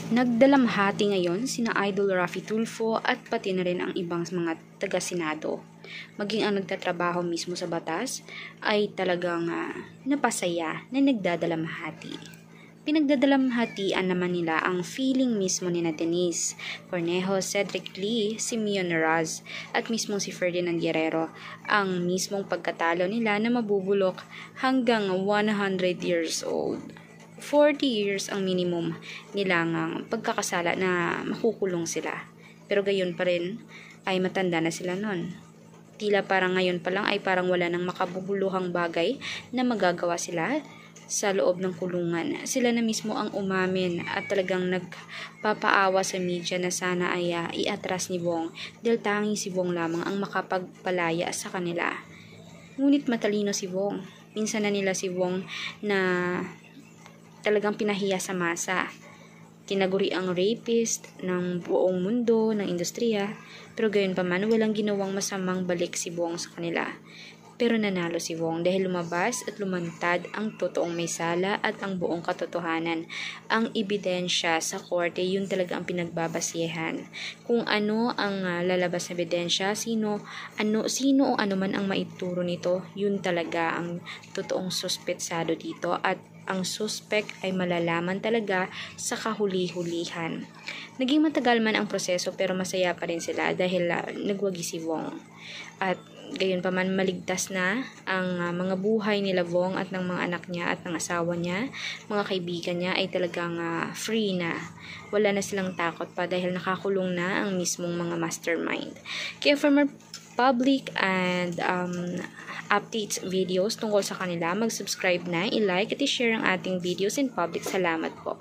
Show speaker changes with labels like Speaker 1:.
Speaker 1: Nagdalamhati ngayon sina Idol Raffy Tulfo at pati na rin ang ibang mga taga-senado. Maging ang nagtatrabaho mismo sa batas ay talagang napasaya na nagdadalamhati. Pinagdadalamhatian naman nila ang feeling mismo ni Denise Cornejo, Cedric Lee, Simeon Raz at mismo si Ferdinand Guerrero, ang mismong pagkatalo nila na mabubulok hanggang 100 years old. 40 years ang minimum nilang pagkakasala na makukulong sila. Pero gayon pa rin ay matanda na sila nun. Tila parang ngayon pa lang ay parang wala nang makabubuluhang bagay na magagawa sila sa loob ng kulungan. Sila na mismo ang umamin at talagang nagpapaawa sa media na sana ay iatras ni Bong dahil tanging si Bong lamang ang makapagpalaya sa kanila. Ngunit matalino si Bong. Minsan na nila si Bong na talagang pinahiya sa masa. Tinaguri ang rapist ng buong mundo, ng industriya, pero gayon pa man walang ginawang masamang balik si Bong sa kanila. Pero nanalo si Bong dahil lumabas at lumantad ang totoong may sala at ang buong katotohanan. Ang ebidensya sa korte, yun talaga ang pinagbabasihan. Kung ano ang lalabas na ebidensya, sino o ano man ang maituro nito, yun talaga ang totoong suspetsado dito at ang suspect ay malalaman talaga sa kahuli-hulihan. Naging matagal man ang proseso pero masaya pa rin sila dahil nagwagi si Bong. At gayon pa man maligtas na ang mga buhay nila Bong at ng mga anak niya at ng asawa niya, mga kaibigan niya ay talagang free na. Wala na silang takot pa dahil nakakulong na ang mismong mga mastermind. Kaya for more public and updates videos tungkol sa kanila, mag-subscribe na, i-like at i-share ang ating videos in public. Salamat po.